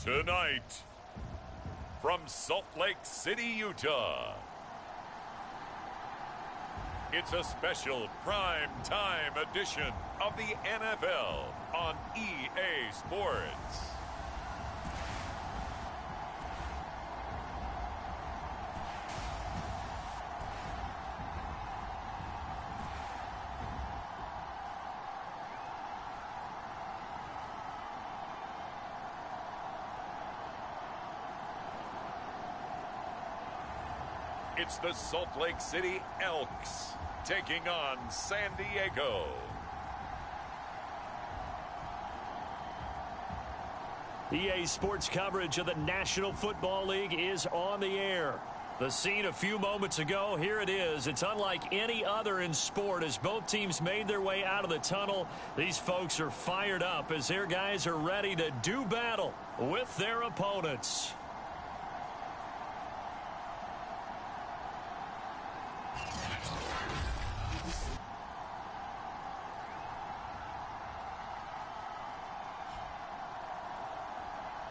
Tonight, from Salt Lake City, Utah, it's a special prime time edition of the NFL on EA Sports. It's the Salt Lake City Elks taking on San Diego. EA Sports coverage of the National Football League is on the air. The scene a few moments ago, here it is. It's unlike any other in sport as both teams made their way out of the tunnel. These folks are fired up as their guys are ready to do battle with their opponents.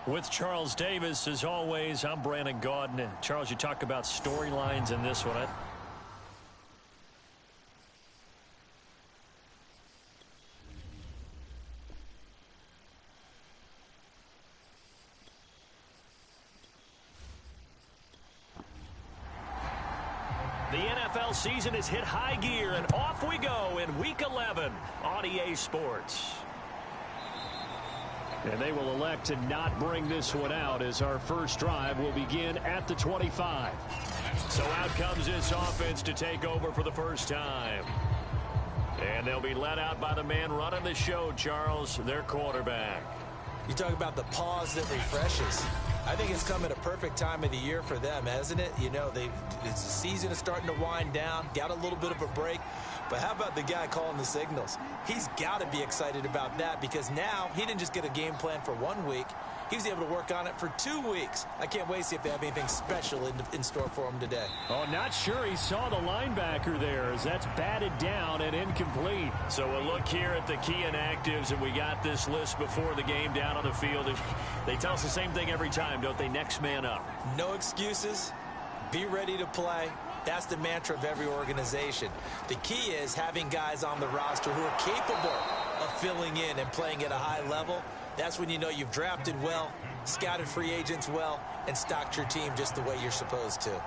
With Charles Davis, as always, I'm Brandon Gaudin. Charles, you talk about storylines in this one. The NFL season has hit high gear, and off we go in Week 11 on EA Sports. And they will elect to not bring this one out as our first drive will begin at the 25. So out comes this offense to take over for the first time. And they'll be led out by the man running the show, Charles, their quarterback. You talk about the pause that refreshes. I think it's come at a perfect time of the year for them, hasn't it? You know, the season is starting to wind down, got a little bit of a break. But how about the guy calling the signals? He's got to be excited about that because now he didn't just get a game plan for 1 week. He was able to work on it for 2 weeks. I can't wait to see if they have anything special in store for him today. Oh, not sure he saw the linebacker there as that's batted down and incomplete. So we'll look here at the key inactives, and we got this list before the game down on the field. They tell us the same thing every time, don't they? Next man up. No excuses. Be ready to play. That's the mantra of every organization. The key is having guys on the roster who are capable of filling in and playing at a high level. That's when you know you've drafted well, scouted free agents well, and stocked your team just the way you're supposed to.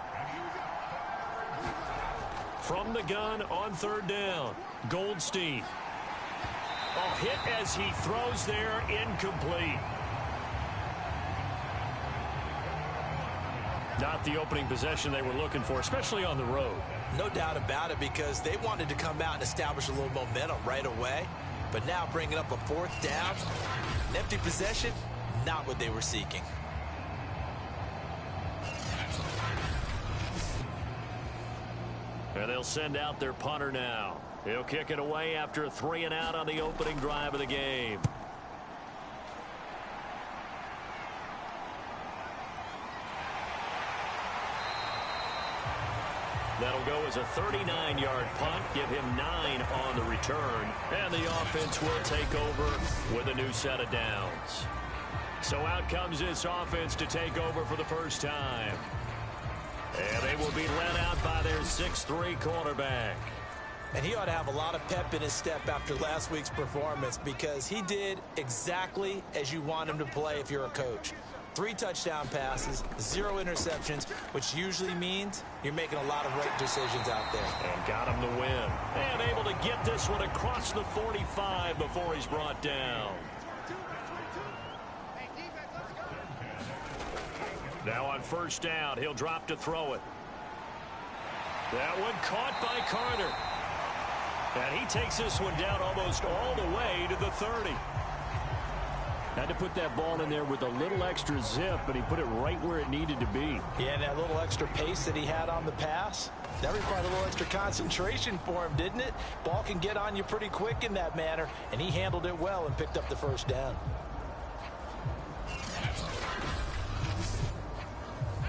From the gun on third down, Goldstein. A hit as he throws there, incomplete. Not the opening possession they were looking for, especially on the road. No doubt about it, because they wanted to come out and establish a little momentum right away. But now bringing up a fourth down, an empty possession, not what they were seeking. And they'll send out their punter now. He'll kick it away after a 3-and-out on the opening drive of the game. That'll go as a 39-yard punt, give him 9 on the return, and the offense will take over with a new set of downs. So out comes this offense to take over for the first time. And they will be led out by their 6'3" quarterback. And he ought to have a lot of pep in his step after last week's performance, because he did exactly as you want him to play if you're a coach. 3 touchdown passes, 0 interceptions, which usually means you're making a lot of right decisions out there. And got him to win. And able to get this one across the 45 before he's brought down. Now on first down, he'll drop to throw it. That one caught by Carter. And he takes this one down almost all the way to the 30. Had to put that ball in there with a little extra zip, but he put it right where it needed to be. Yeah, and that little extra pace that he had on the pass, that required a little extra concentration for him, didn't it? Ball can get on you pretty quick in that manner, and he handled it well and picked up the first down.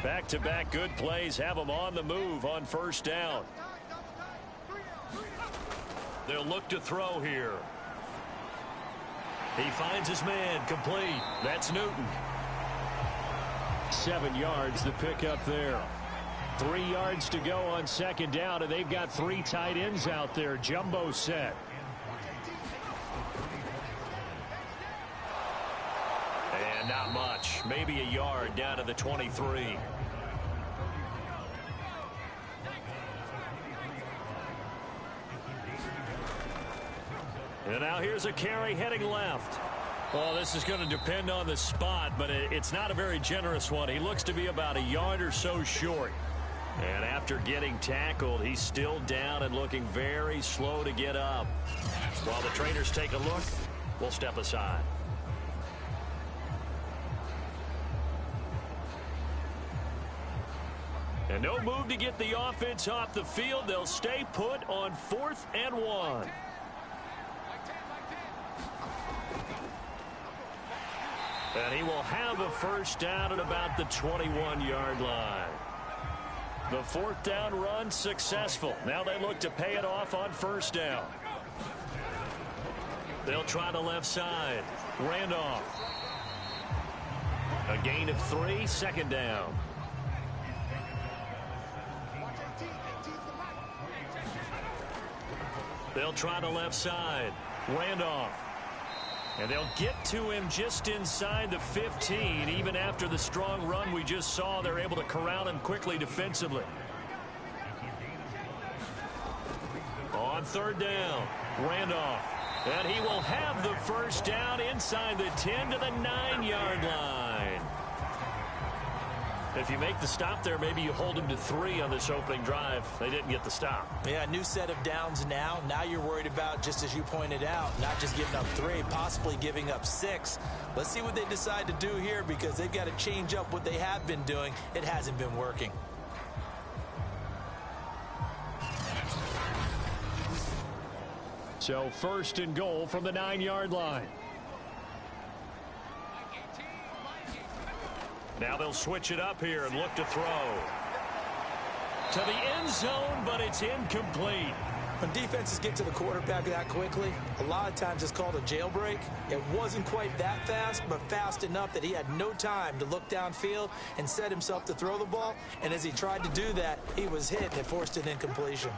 Back-to-back good plays have them on the move on first down. They'll look to throw here. He finds his man complete. That's Newton. 7 yards the pickup there. 3 yards to go on second down, and they've got 3 tight ends out there. Jumbo set. And not much. Maybe a yard down to the 23. And now here's a carry heading left. Well, this is going to depend on the spot, but it's not a very generous one. He looks to be about a yard or so short. And after getting tackled, he's still down and looking very slow to get up. While the trainers take a look, we'll step aside. And no move to get the offense off the field. They'll stay put on 4th and 1. And he will have a first down at about the 21-yard line. The 4th down run successful. Now they look to pay it off on first down. They'll try the left side. Randolph. A gain of 3, second down. They'll try the left side. Randolph. And they'll get to him just inside the 15. Even after the strong run we just saw, they're able to corral him quickly defensively. On third down, Randolph. And he will have the first down inside the 10 to the 9-yard line. If you make the stop there, maybe you hold him to 3 on this opening drive. They didn't get the stop. Yeah, new set of downs now. Now you're worried about, just as you pointed out, not just giving up 3, possibly giving up 6. Let's see what they decide to do here, because they've got to change up what they have been doing. It hasn't been working. So first and goal from the 9-yard line. Now they'll switch it up here and look to throw. To the end zone, but it's incomplete. When defenses get to the quarterback that quickly, a lot of times it's called a jailbreak. It wasn't quite that fast, but fast enough that he had no time to look downfield and set himself to throw the ball. And as he tried to do that, he was hit and it forced an incompletion.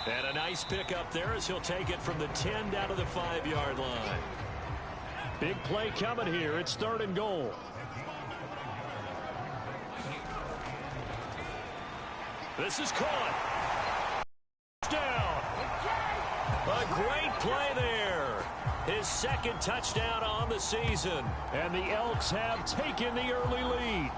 And a nice pickup there as he'll take it from the 10 down to the 5-yard line. Big play coming here. It's 3rd and goal. This is caught. Down. A great play there. His 2nd touchdown on the season. And the Elks have taken the early lead.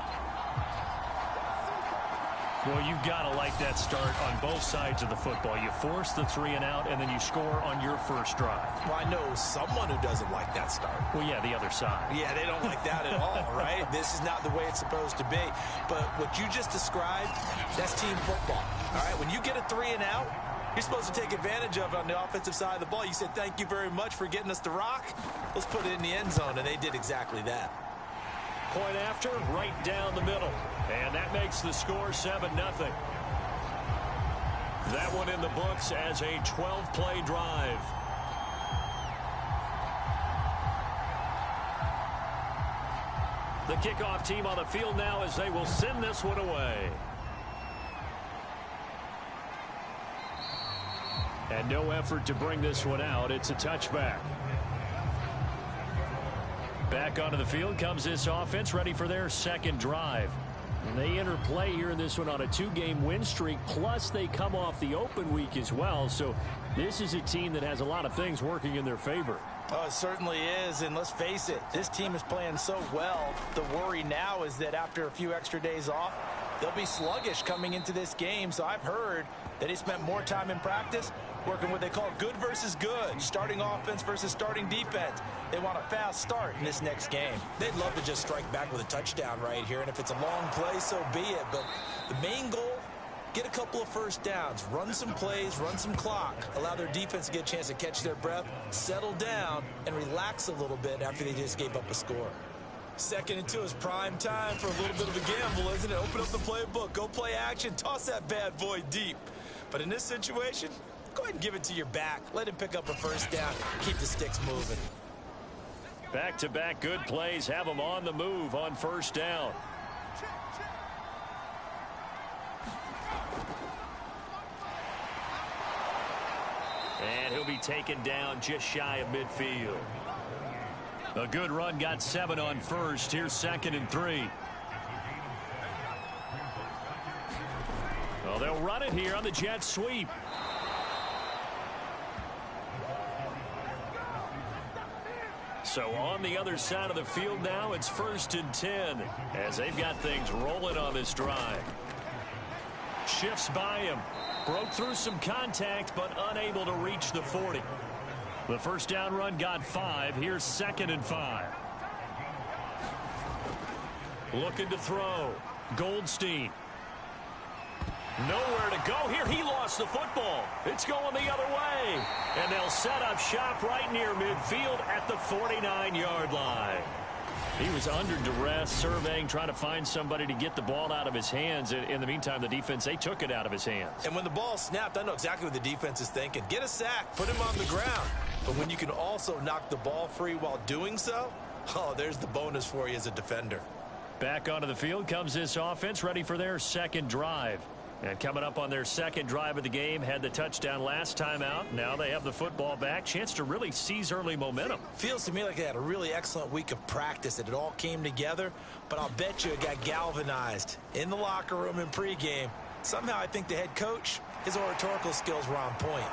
Well, you've got to like that start on both sides of the football. You force the 3 and out, and then you score on your first drive. Well, I know someone who doesn't like that start. Well, yeah, the other side. Yeah, they don't like that at all, right? This is not the way it's supposed to be. But what you just described, that's team football. All right, when you get a 3 and out, you're supposed to take advantage of it on the offensive side of the ball. You said, thank you very much for getting us the rock. Let's put it in the end zone, and they did exactly that. Point after, right down the middle. And that makes the score 7-0. That one in the books as a 12-play drive. The kickoff team on the field now as they will send this one away. And no effort to bring this one out. It's a touchback. Back onto the field comes this offense, ready for their 2nd drive. And they enter play here in this one on a 2-game win streak, plus they come off the open week as well. So this is a team that has a lot of things working in their favor. Oh, it certainly is, and let's face it, this team is playing so well. The worry now is that after a few extra days off, they'll be sluggish coming into this game. So I've heard that he spent more time in practice working what they call good versus good, starting offense versus starting defense. They want a fast start in this next game. They'd love to just strike back with a touchdown right here, and if it's a long play, so be it. But the main goal, get a couple of first downs, run some plays, run some clock, allow their defense to get a chance to catch their breath, settle down, and relax a little bit after they just gave up a score. 2nd and 2 is prime time for a little bit of a gamble, isn't it? Open up the playbook, go play action, toss that bad boy deep. But in this situation, go ahead and give it to your back. Let him pick up a first down. Keep the sticks moving. Back-to-back good plays have them on the move on first down. And he'll be taken down just shy of midfield. A good run got 7 on first. Here's 2nd and 3. Well, they'll run it here on the jet sweep. So on the other side of the field now, it's 1st and 10 as they've got things rolling on this drive. Shifts by him. Broke through some contact, but unable to reach the 40. The first down run got 5. Here's 2nd and 5. Looking to throw. Goldstein. Nowhere to go here. He lost the football. It's going the other way. And they'll set up shop right near midfield at the 49-yard line. He was under duress, surveying, trying to find somebody to get the ball out of his hands. In the meantime, the defense, they took it out of his hands. And when the ball snapped, I know exactly what the defense is thinking. Get a sack, put him on the ground. But when you can also knock the ball free while doing so, oh, there's the bonus for you as a defender. Back onto the field comes this offense, ready for their second drive. And coming up on their second drive of the game, had the touchdown last time out. Now they have the football back. Chance to really seize early momentum. Feels to me like they had a really excellent week of practice. It all came together, but I'll bet you it got galvanized in the locker room in pregame. Somehow I think the head coach, his oratorical skills were on point.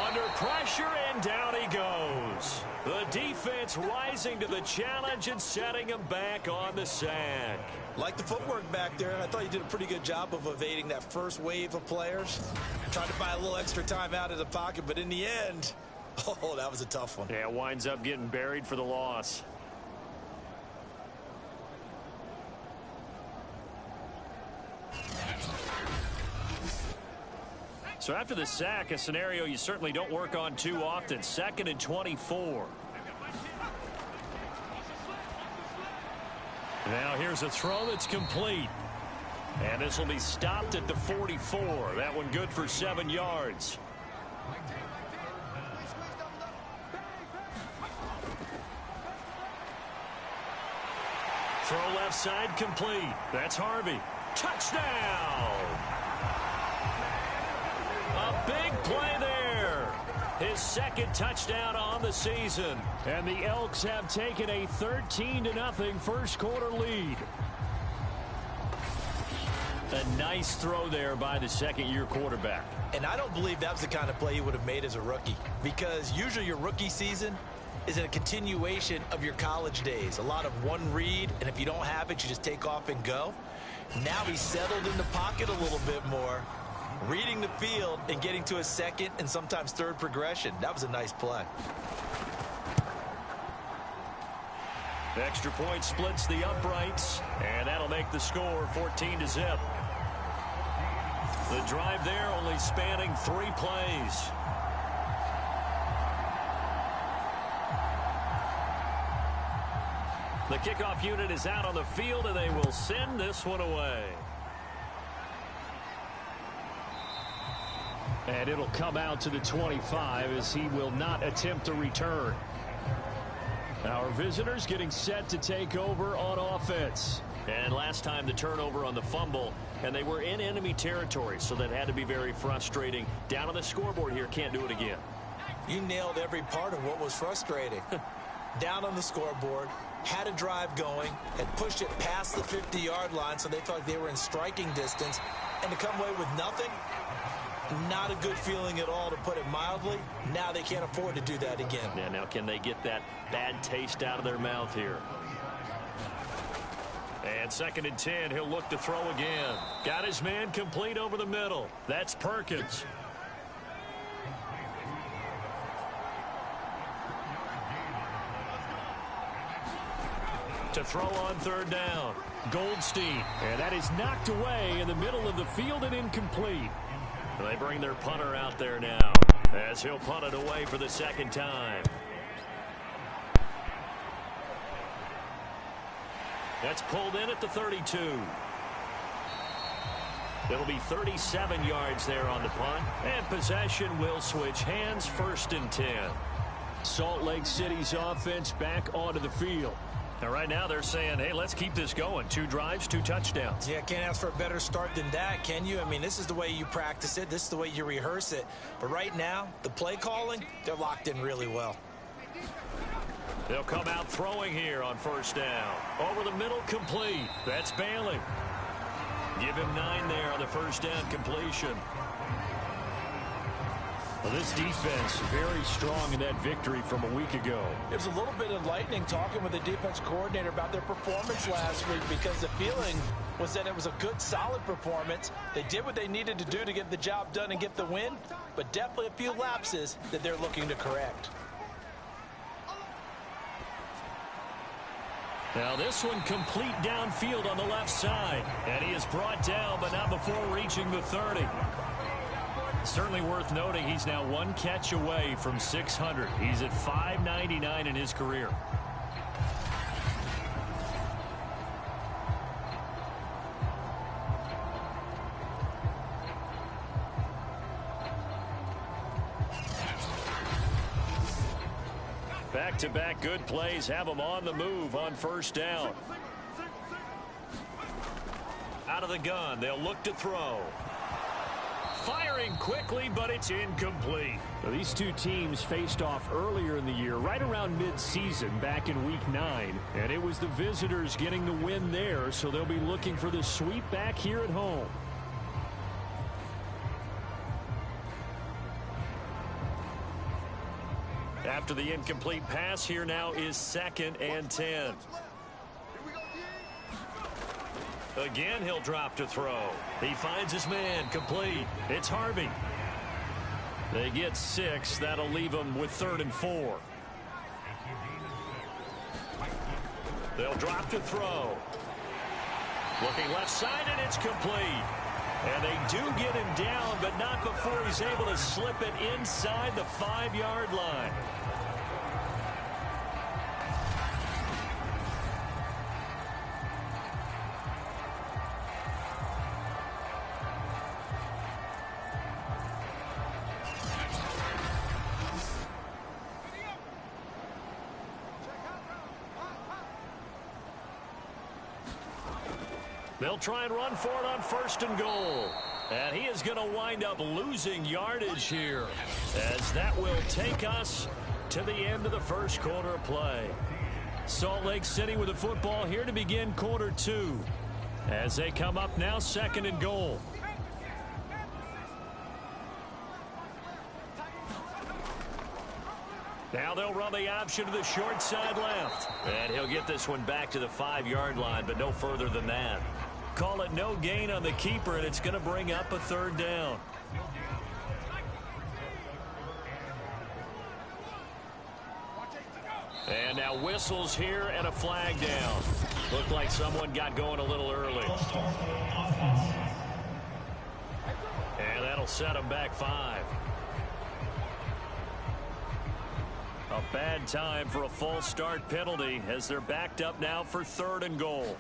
Under pressure, and down he goes. The defense rising to the challenge and setting him back on the sack. Like the footwork back there, I thought he did a pretty good job of evading that first wave of players. Tried to buy a little extra time out of the pocket, but in the end, oh, that was a tough one. Yeah, winds up getting buried for the loss. So after the sack, a scenario you certainly don't work on too often. 2nd and 24. Now here's a throw that's complete. And this will be stopped at the 44. That one good for 7 yards. Throw left side complete. That's Harvey. Touchdown! A big play there. His second touchdown on the season. And the Elks have taken a 13-0 first quarter lead. A nice throw there by the second-year quarterback. And I don't believe that was the kind of play he would have made as a rookie, because usually your rookie season is a continuation of your college days. A lot of one read, and if you don't have it, you just take off and go. Now he's settled in the pocket a little bit more, reading the field and getting to a second and sometimes third progression. That was a nice play. Extra point splits the uprights, and that'll make the score 14-0. The drive there only spanning 3 plays. The kickoff unit is out on the field, and they will send this one away. And it'll come out to the 25 as he will not attempt a return. Our visitors getting set to take over on offense. And last time the turnover on the fumble, and they were in enemy territory, so that had to be very frustrating. Down on the scoreboard here, can't do it again. You nailed every part of what was frustrating. Down on the scoreboard, had a drive going, had pushed it past the 50-yard line, so they felt like they were in striking distance, and to come away with nothing, not a good feeling at all, to put it mildly. Now they can't afford to do that again. Yeah, now can they get that bad taste out of their mouth here? And 2nd and 10, he'll look to throw again. Got his man complete over the middle. That's Perkins. To throw on 3rd down. Goldstein. And that is knocked away in the middle of the field and incomplete. They bring their punter out there now as he'll punt it away for the 2nd time. That's pulled in at the 32. It'll be 37 yards there on the punt. And possession will switch hands, 1st and 10. Salt Lake City's offense back onto the field. And right now they're saying, hey, let's keep this going. 2 drives, 2 touchdowns. Yeah, can't ask for a better start than that, can you? I mean, this is the way you practice it. This is the way you rehearse it. But right now, the play calling, they're locked in really well. They'll come out throwing here on first down. Over the middle, complete. That's Bailey. Give him 9 there on the first down completion. Well, this defense very strong in that victory from a week ago. It was a little bit enlightening talking with the defense coordinator about their performance last week, because the feeling was that it was a good, solid performance. They did what they needed to do to get the job done and get the win, but definitely a few lapses that they're looking to correct. Now this one complete downfield on the left side. And he is brought down, but not before reaching the 30. Certainly worth noting he's now 1 catch away from 600. He's at 599 in his career. Back-to-back good plays have him on the move on first down. Out of the gun, they'll look to throw. Firing quickly, but it's incomplete. Well, these two teams faced off earlier in the year, right around mid-season, back in Week 9. And it was the visitors getting the win there, so they'll be looking for the sweep back here at home. After the incomplete pass, here now is 2nd and 10. Again, he'll drop to throw. He finds his man, complete. It's Harvey. They get 6. That'll leave them with 3rd and 4. They'll drop to throw. Looking left side, and it's complete. And they do get him down, but not before he's able to slip it inside the 5-yard line. They'll try and run for it on 1st and goal. And he is going to wind up losing yardage here, as that will take us to the end of the first quarter of play. Salt Lake City with the football here to begin quarter 2, as they come up now 2nd and goal. Now they'll run the option to the short side left. And he'll get this one back to the 5-yard line, but no further than that. Call it no gain on the keeper, and it's going to bring up a 3rd down. And now whistles here and a flag down. Looked like someone got going a little early. And that'll set them back 5. A bad time for a false start penalty, as they're backed up now for 3rd and goal.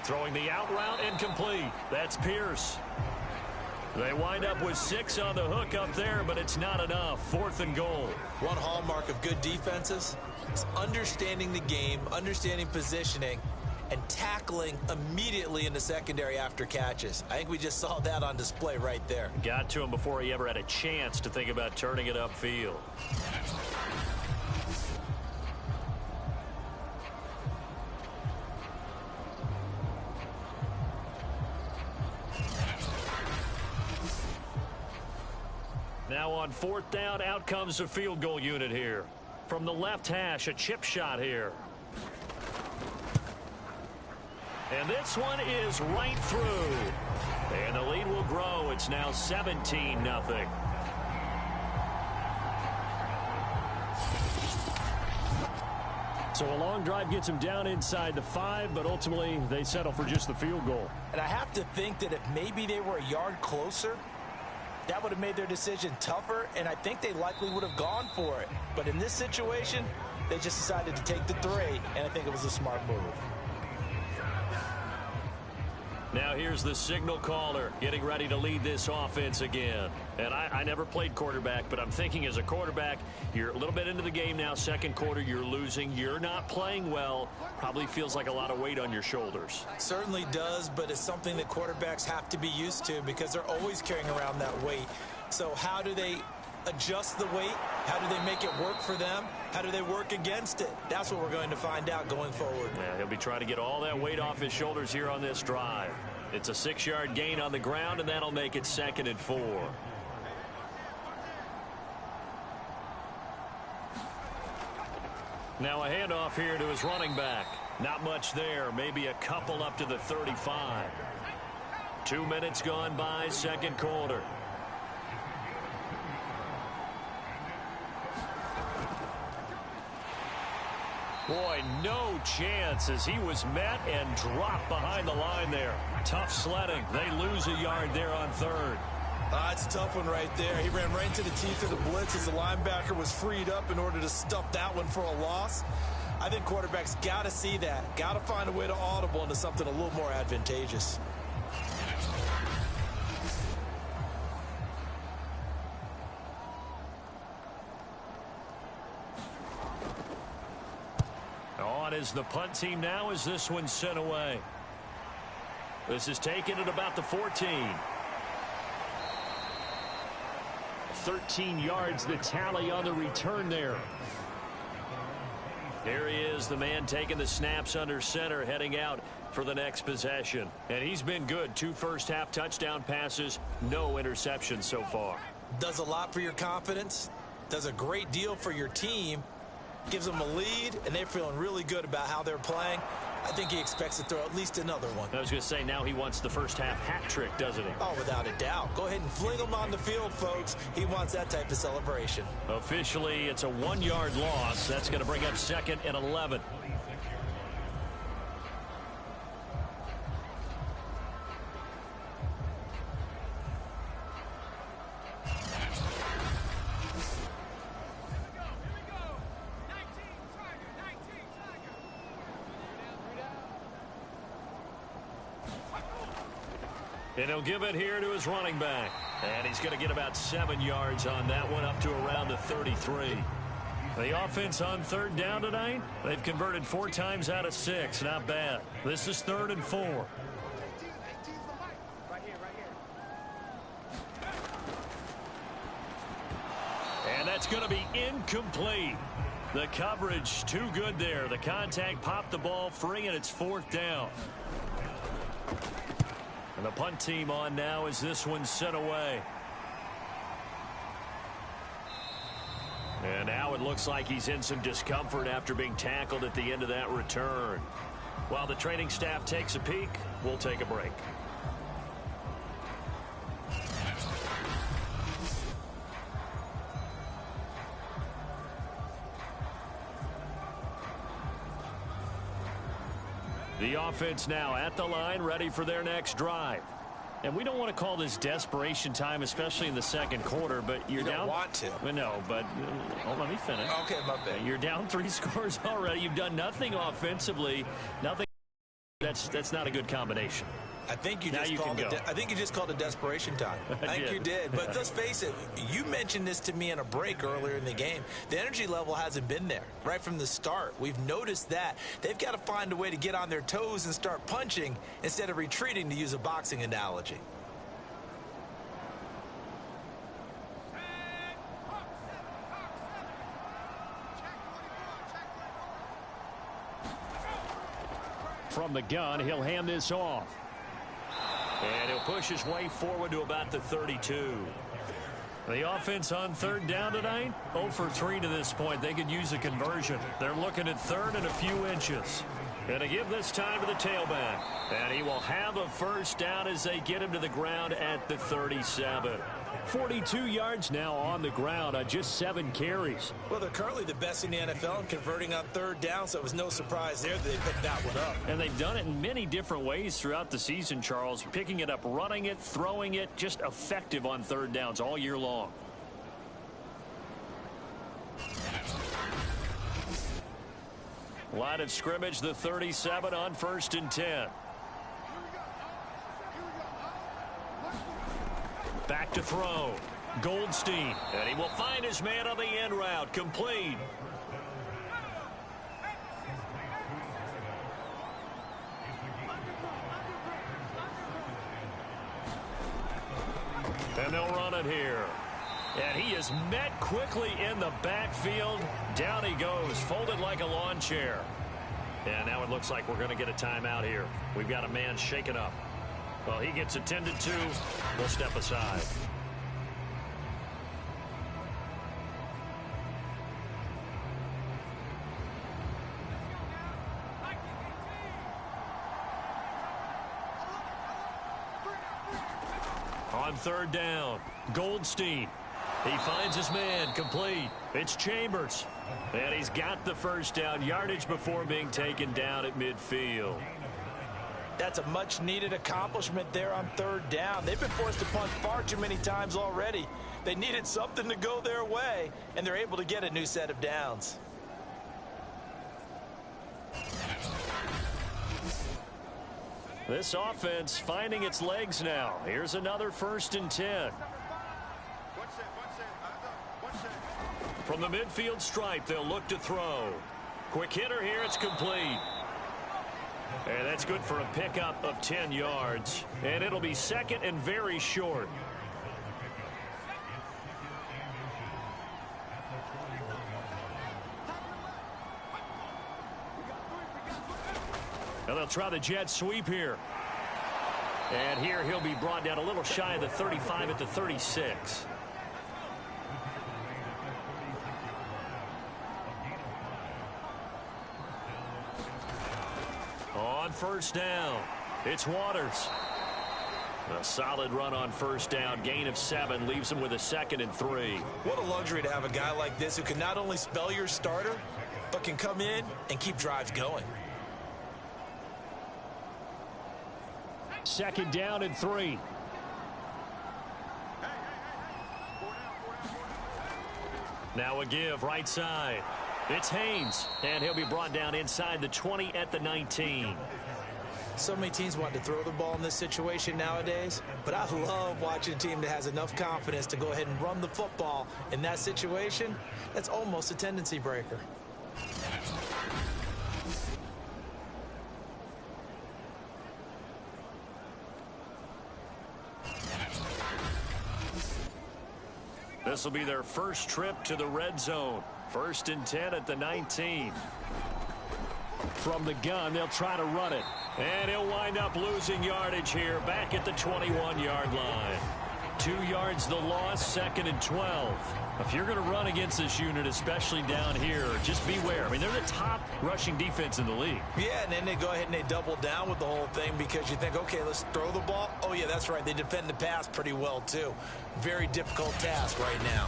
Throwing the out route, incomplete. That's Pierce. They wind up with 6 on the hook up there, but it's not enough. 4th and goal. One hallmark of good defenses is understanding the game, understanding positioning, and tackling immediately in the secondary after catches. I think we just saw that on display right there. Got to him before he ever had a chance to think about turning it upfield. Now on 4th down, out comes the field goal unit here. From the left hash, a chip shot here. And this one is right through. And the lead will grow. It's now 17-0. So a long drive gets them down inside the 5, but ultimately they settle for just the field goal. And I have to think that if maybe they were a yard closer, that would have made their decision tougher, and I think they likely would have gone for it. But in this situation, they just decided to take the 3, and I think it was a smart move. Now here's the signal caller getting ready to lead this offense again. And I never played quarterback, but I'm thinking as a quarterback, you're a little bit into the game now. Second quarter, you're losing. You're not playing well. Probably feels like a lot of weight on your shoulders. Certainly does, but it's something that quarterbacks have to be used to because they're always carrying around that weight. So how do they adjust the weight? How do they make it work for them? How do they work against it? That's what we're going to find out going forward. Yeah, he'll be trying to get all that weight off his shoulders here on this drive. It's a 6-yard gain on the ground, and that'll make it 2nd and 4. Now a handoff here to his running back. Not much there. Maybe a couple up to the 35. 2 minutes gone by, second quarter. Boy, no chance as he was met and dropped behind the line there. Tough sledding. They lose a yard there on 3rd. It's a tough one right there. He ran right into the teeth of the blitz as the linebacker was freed up in order to stuff that one for a loss. I think quarterbacks got to see that. Got to find a way to audible into something a little more advantageous. On is the punt team now as this one's sent away. This is taken at about the 14. 13 yards the tally on the return there. There he is, the man taking the snaps under center, heading out for the next possession. And he's been good. 2 first-half touchdown passes, no interceptions so far. Does a lot for your confidence. Does a great deal for your team. Gives them a lead, and they're feeling really good about how they're playing. I think he expects to throw at least another one. I was going to say, now he wants the first-half hat trick, doesn't he? Oh, without a doubt. Go ahead and fling him on the field, folks. He wants that type of celebration. Officially, it's a 1-yard loss. That's going to bring up 2nd and 11. And he'll give it here to his running back. And he's going to get about 7 yards on that one, up to around the 33. The offense on 3rd down tonight, they've converted 4 times out of 6. Not bad. This is 3rd and 4. And that's going to be incomplete. The coverage too good there. The contact popped the ball free, and it's 4th down. And the punt team on now as this one's sent away. And now it looks like he's in some discomfort after being tackled at the end of that return. While the training staff takes a peek, we'll take a break. The offense now at the line, ready for their next drive. And we don't want to call this desperation time, especially in the second quarter, but you're down. You don't want to. Well, no, but let me finish. Okay, my bad. You're down 3 scores already. You've done nothing offensively. Nothing. That's not a good combination. I think you just called it desperation time. I think you did. But let's face it, you mentioned this to me in a break earlier in the game. The energy level hasn't been there right from the start. We've noticed that. They've got to find a way to get on their toes and start punching instead of retreating, to use a boxing analogy. From the gun, he'll hand this off. And he'll push his way forward to about the 32. The offense on 3rd down tonight, 0 for 3 to this point. They could use a conversion. They're looking at 3rd and a few inches. Going to give this time to the tailback. And he will have a first down as they get him to the ground at the 37. 42 yards now on the ground on just 7 carries. Well, they're currently the best in the NFL in converting on 3rd down, so it was no surprise there that they picked that one up. And they've done it in many different ways throughout the season, Charles. Picking it up, running it, throwing it, just effective on 3rd downs all year long. Line of scrimmage, the 37 on 1st and 10. Back to throw. Goldstein. And he will find his man on the end route. Complete. And they'll run it here. And he is met quickly in the backfield. Down he goes, folded like a lawn chair. And now it looks like we're going to get a timeout here. We've got a man shaken up. Well, he gets attended to. We'll step aside. On third down, Goldstein. He finds his man, complete. It's Chambers. And he's got the first down, yardage before being taken down at midfield. That's a much-needed accomplishment there on third down. They've been forced to punt far too many times already. They needed something to go their way, and they're able to get a new set of downs. This offense finding its legs now. Here's another 1st and 10. From the midfield stripe, they'll look to throw. Quick hitter here, it's complete. And that's good for a pickup of 10 yards. And it'll be second and very short. And they'll try the jet sweep here. And here he'll be brought down a little shy of the 35 at the 36. On first down, it's Waters. A solid run on first down, gain of 7, leaves him with a 2nd and 3. What a luxury to have a guy like this who can not only spell your starter, but can come in and keep drives going. 2nd down and 3. Now a give right side. It's Haynes, and he'll be brought down inside the 20 at the 19. So many teams want to throw the ball in this situation nowadays, but I love watching a team that has enough confidence to go ahead and run the football in that situation. That's almost a tendency breaker. This will be their first trip to the red zone. 1st and 10 at the 19. From the gun, they'll try to run it. And he'll wind up losing yardage here back at the 21-yard line. 2 yards the loss, 2nd and 12. If you're going to run against this unit, especially down here, just beware. I mean, they're the top rushing defense in the league. Yeah, and then they go ahead and they double down with the whole thing because you think, okay, let's throw the ball. Oh, yeah, that's right. They defend the pass pretty well, too. Very difficult task right now.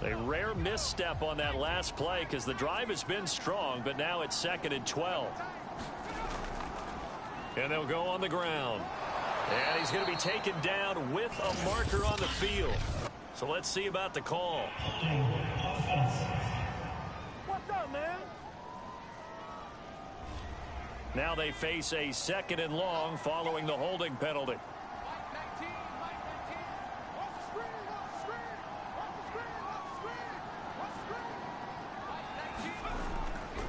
A rare misstep on that last play because the drive has been strong, but now it's 2nd and 12. And they'll go on the ground. And he's going to be taken down with a marker on the field. So let's see about the call. What's up, man? Now they face a 2nd and long following the holding penalty.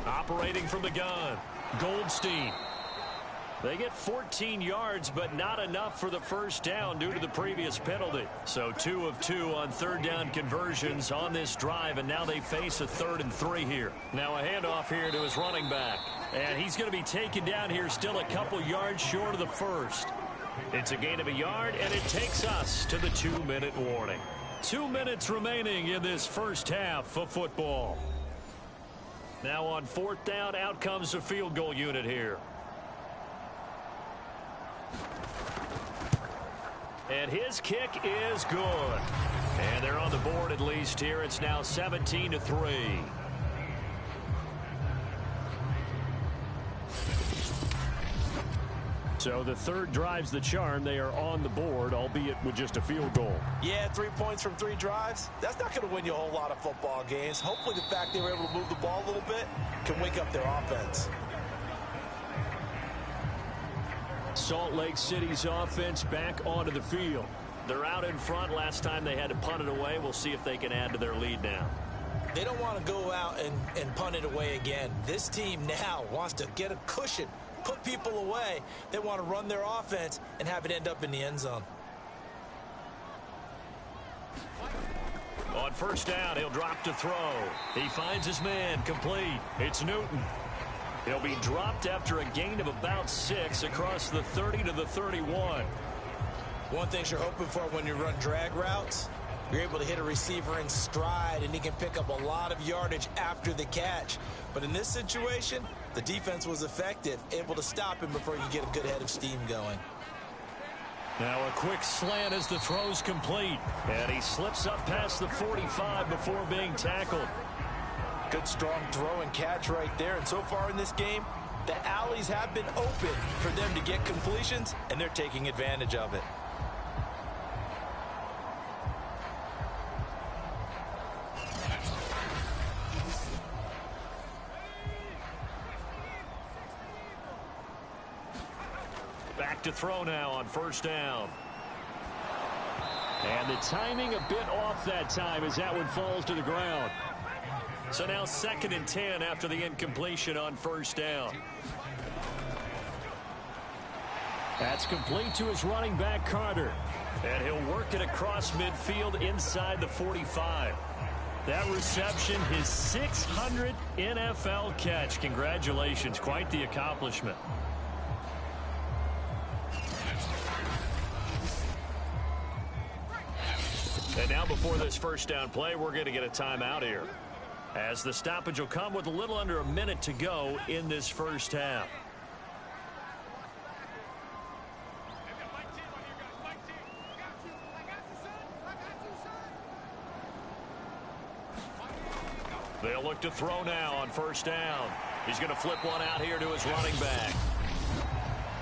Operating from the gun, Goldstein. They get 14 yards, but not enough for the first down due to the previous penalty. So 2 of 2 on third down conversions on this drive, and now they face a 3rd and 3 here. Now a handoff here to his running back. And he's going to be taken down here still a couple yards short of the first. It's a gain of a yard, and it takes us to the 2-minute warning. 2 minutes remaining in this first half of football. Now on 4th down, out comes the field goal unit here. And his kick is good. And they're on the board at least here. It's now 17-3. So the third drives the charm. They are on the board, albeit with just a field goal. Yeah, 3 points from 3 drives. That's not going to win you a whole lot of football games. Hopefully the fact they were able to move the ball a little bit can wake up their offense. Salt Lake City's offense back onto the field. They're out in front. Last time they had to punt it away. We'll see if they can add to their lead now. They don't want to go out and punt it away again. This team now wants to get a cushion, put people away. They want to run their offense and have it end up in the end zone. On first down, he'll drop to throw. He finds his man, complete. It's Newton. He'll be dropped after a gain of about 6 across the 30 to the 31. One thing you're hoping for when you run drag routes, you're able to hit a receiver in stride, and he can pick up a lot of yardage after the catch. But in this situation, the defense was effective, able to stop him before you get a good head of steam going. Now a quick slant as the throw's complete. And he slips up past the 45 before being tackled. Good strong throw and catch right there. And so far in this game, the alleys have been open for them to get completions, and they're taking advantage of it. Back to throw now on first down. And the timing a bit off that time as that one falls to the ground. So now 2nd and 10 after the incompletion on first down. That's complete to his running back, Carter. And he'll work it across midfield inside the 45. That reception, his 600th NFL catch. Congratulations. Quite the accomplishment. And now before this first down play, we're going to get a timeout here, as the stoppage will come with a little under a minute to go in this first half. They'll look to throw now on first down. He's going to flip one out here to his running back.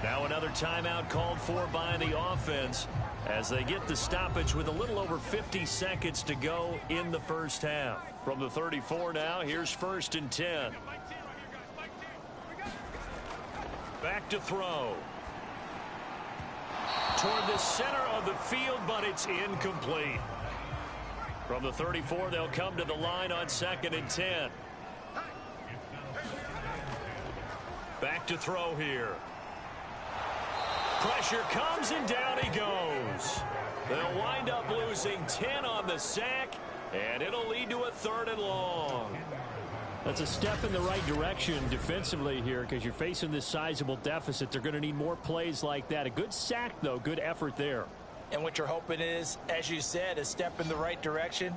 Now another timeout called for by the offense as they get the stoppage with a little over 50 seconds to go in the first half. From the 34 now, here's 1st and 10. Back to throw. Toward the center of the field, but it's incomplete. From the 34, they'll come to the line on 2nd and 10. Back to throw here. Pressure comes, and down he goes. They'll wind up losing 10 on the sack, and it'll lead to a 3rd and long. That's a step in the right direction defensively here, because you're facing this sizable deficit. They're going to need more plays like that. A good sack, though. Good effort there. And what you're hoping is, as you said, a step in the right direction,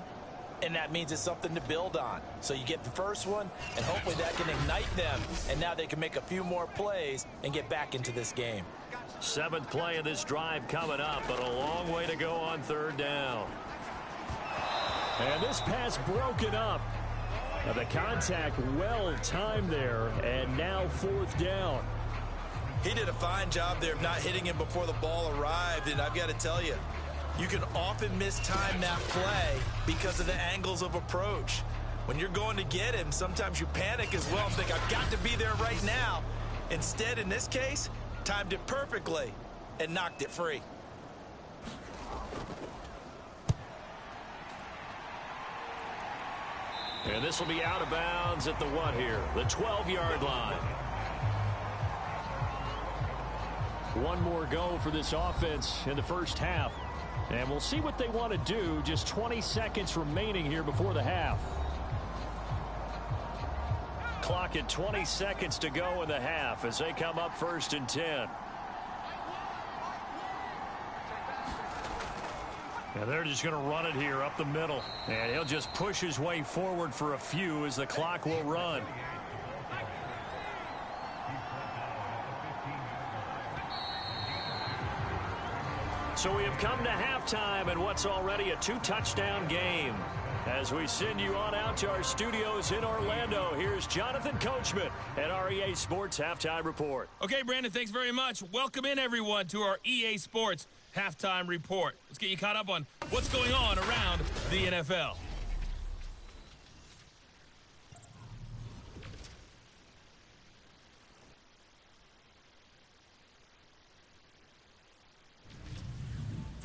and that means it's something to build on. So you get the first one, and hopefully that can ignite them, and now they can make a few more plays and get back into this game. 7th play of this drive coming up, but a long way to go on 3rd down. And this pass broken up. Now the contact well timed there, and now 4th down. He did a fine job there of not hitting him before the ball arrived, and I've got to tell you, you can often mistime that play because of the angles of approach. When you're going to get him, sometimes you panic as well and think, I've got to be there right now. Instead, in this case, timed it perfectly and knocked it free. And this will be out of bounds at the what here? The 12-yard line. One more go for this offense in the first half. And we'll see what they want to do. Just 20 seconds remaining here before the half. Clock at 20 seconds to go in the half as they come up 1st and 10. And they're just going to run it here up the middle. And he'll just push his way forward for a few as the clock will run. So we have come to halftime in what's already a 2-touchdown game. As we send you on out to our studios in Orlando, here's Jonathan Coachman at our EA Sports Halftime Report. Okay, Brandon, thanks very much. Welcome in, everyone, to our EA Sports Halftime Report. Let's get you caught up on what's going on around the NFL.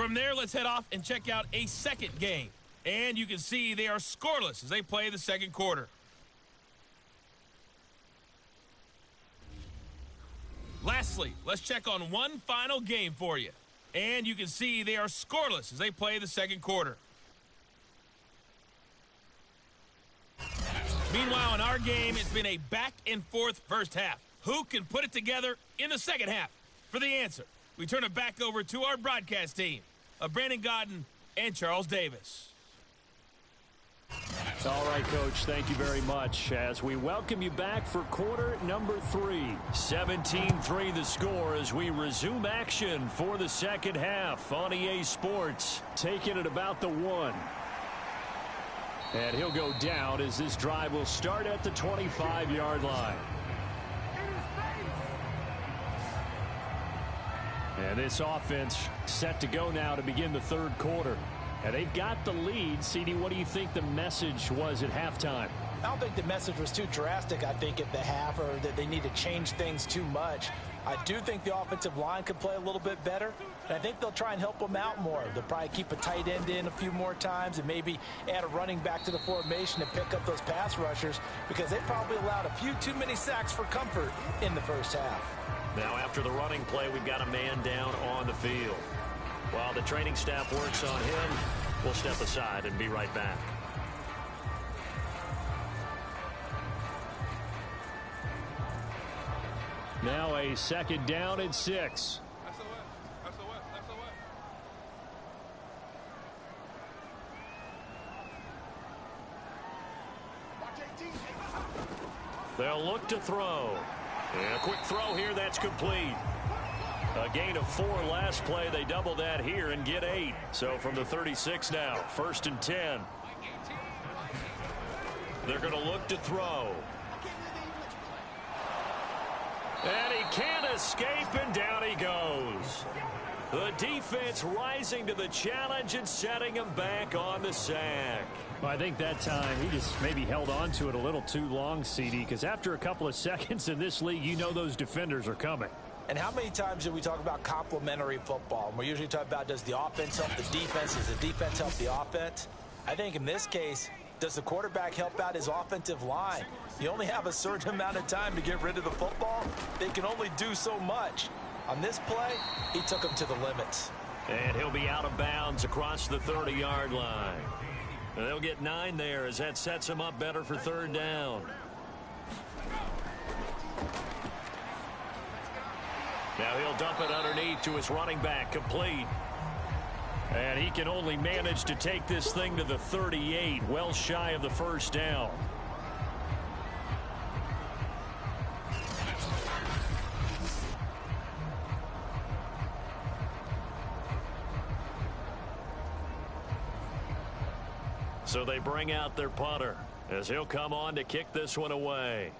From there, let's head off and check out a second game. And you can see they are scoreless as they play the second quarter. Lastly, let's check on one final game for you. And you can see they are scoreless as they play the second quarter. Meanwhile, in our game, it's been a back-and-forth first half. Who can put it together in the second half? For the answer, we turn it back over to our broadcast team of Brandon Godden and Charles Davis. All right, Coach, thank you very much as we welcome you back for quarter number 3. 17-3 the score as we resume action for the second half on EA Sports. Taking it about the 1. And he'll go down as this drive will start at the 25-yard line. And this offense set to go now to begin the third quarter. And they've got the lead. CD, what do you think the message was at halftime? I don't think the message was too drastic, I think, at the half, or that they need to change things too much. I do think the offensive line could play a little bit better, and I think they'll try and help them out more. They'll probably keep a tight end in a few more times and maybe add a running back to the formation to pick up those pass rushers because they probably allowed a few too many sacks for comfort in the first half. Now, after the running play, we've got a man down on the field. While the training staff works on him, we'll step aside and be right back. Now a second down and 6. They'll look to throw. And a quick throw here, that's complete. A gain of 4 last play. They double that here and get 8. So from the 36 now, 1st and 10. They're going to look to throw. And he can't escape, and down he goes. The defense rising to the challenge and setting him back on the sack. Well, I think that time he just maybe held on to it a little too long, CD, because after a couple of seconds in this league, you know those defenders are coming. And how many times do we talk about complementary football? We're usually talking about, does the offense help the defense? Does the defense help the offense? I think in this case, does the quarterback help out his offensive line? You only have a certain amount of time to get rid of the football. They can only do so much. On this play, he took him to the limits. And he'll be out of bounds across the 30-yard line. And they'll get 9 there as that sets him up better for 3rd down. Now he'll dump it underneath to his running back, complete. And he can only manage to take this thing to the 38, well shy of the 1st down. So they bring out their punter as he'll come on to kick this one away.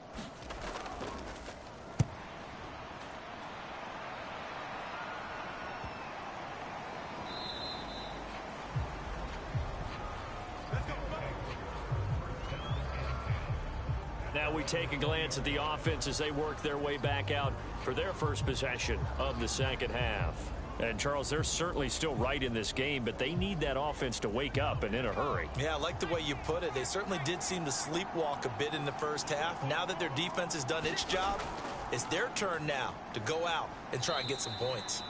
Now we take a glance at the offense as they work their way back out for their first possession of the second half. And, Charles, they're certainly still right in this game, but they need that offense to wake up and in a hurry. Yeah, I like the way you put it. They certainly did seem to sleepwalk a bit in the first half. Now that their defense has done its job, it's their turn now to go out and try and get some points.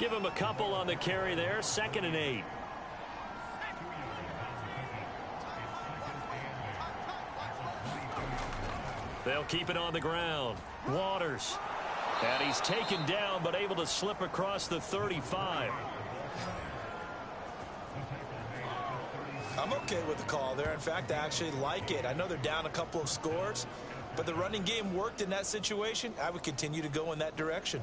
Give them a couple on the carry there, 2nd and 8. They'll keep it on the ground. Waters. And he's taken down, but able to slip across the 35. I'm okay with the call there. In fact, I actually like it. I know they're down a couple of scores, but the running game worked in that situation. I would continue to go in that direction.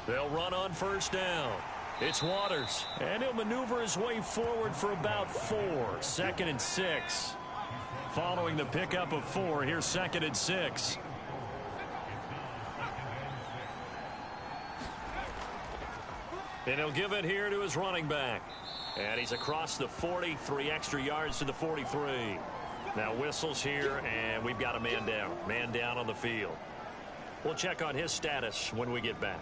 They'll run on 1st down. It's Waters, and he'll maneuver his way forward for about 4. 2nd and 6. Following the pickup of 4, here's 2nd and 6. And he'll give it here to his running back. And he's across the 40, 3 extra yards to the 43. Now whistles here, and we've got a man down. Man down on the field. We'll check on his status when we get back.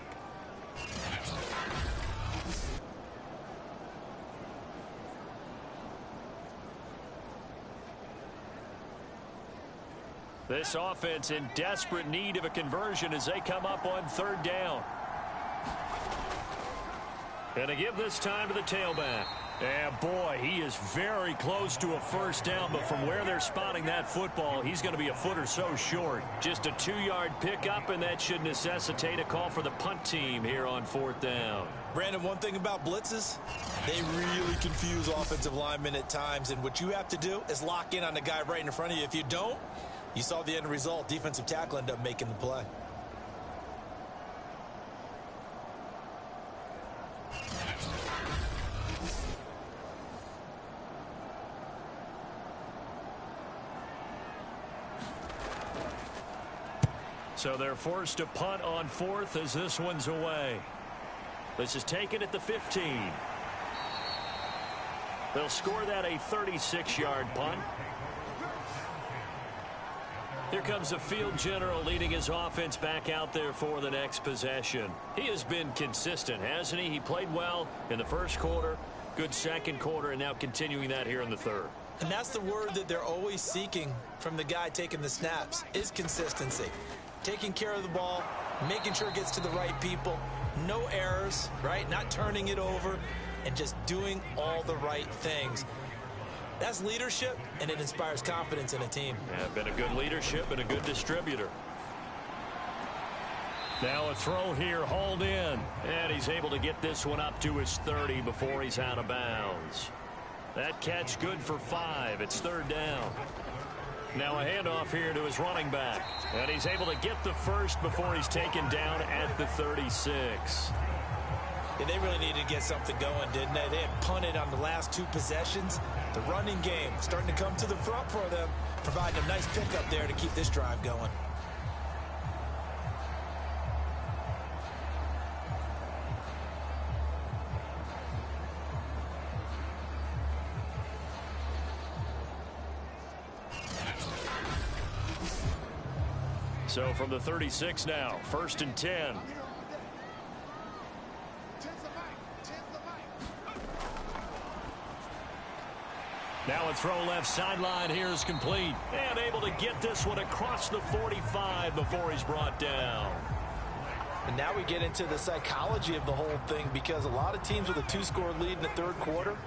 This offense in desperate need of a conversion as they come up on 3rd down. And to give this time to the tailback. And boy, he is very close to a 1st down, but from where they're spotting that football, he's going to be a foot or so short. Just a 2-yard pickup, and that should necessitate a call for the punt team here on 4th down. Brandon, one thing about blitzes, they really confuse offensive linemen at times, and what you have to do is lock in on the guy right in front of you. If you don't, you saw the end result. Defensive tackle ended up making the play. So they're forced to punt on 4th as this one's away. This is taken at the 15. They'll score that a 36-yard punt. Here comes the field general leading his offense back out there for the next possession. He has been consistent, hasn't he? He played well in the 1st quarter, good 2nd quarter, and now continuing that here in the 3rd. And that's the word that they're always seeking from the guy taking the snaps, is consistency. Taking care of the ball, making sure it gets to the right people, no errors, right? Not turning it over, and just doing all the right things. That's leadership, and it inspires confidence in a team. Yeah, been a good leadership and a good distributor. Now a throw here, hauled in. And he's able to get this one up to his 30 before he's out of bounds. That catch good for 5. It's 3rd down. Now a handoff here to his running back. And he's able to get the 1st before he's taken down at the 36. Yeah, they really needed to get something going, didn't they? They had punted on the last 2 possessions. The running game starting to come to the front for them, providing a nice pickup there to keep this drive going. So from the 36 now, 1st and 10. Now a throw left sideline here is complete. And able to get this one across the 45 before he's brought down. And now we get into the psychology of the whole thing, because a lot of teams with a 2-score lead in the 3rd quarter,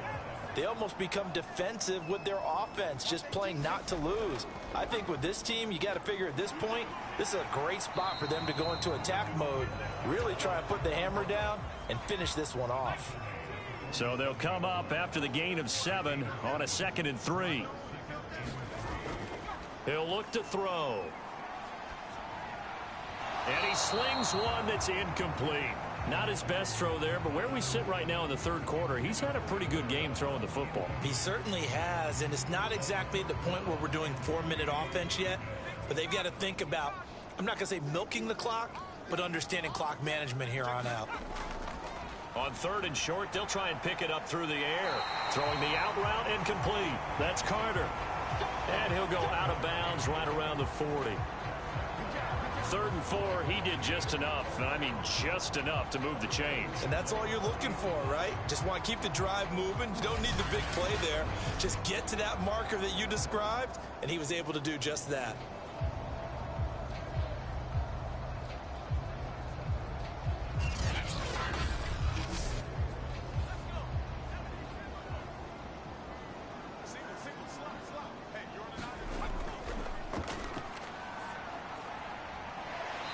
they almost become defensive with their offense, just playing not to lose. I think with this team, you got to figure at this point, this is a great spot for them to go into attack mode, really try and put the hammer down and finish this one off. So they'll come up after the gain of 7 on a 2nd and 3. He'll look to throw. And he slings one that's incomplete. Not his best throw there, but where we sit right now in the 3rd quarter, he's had a pretty good game throwing the football. He certainly has, and it's not exactly at the point where we're doing 4-minute offense yet, but they've got to think about, I'm not going to say milking the clock, but understanding clock management here on out. On 3rd and short, they'll try and pick it up through the air. Throwing the out route incomplete. That's Carter. And he'll go out of bounds right around the 40. 3rd and 4, he did just enough, and I mean just enough to move the chains. And that's all you're looking for, right? Just want to keep the drive moving. You don't need the big play there. Just get to that marker that you described, and he was able to do just that.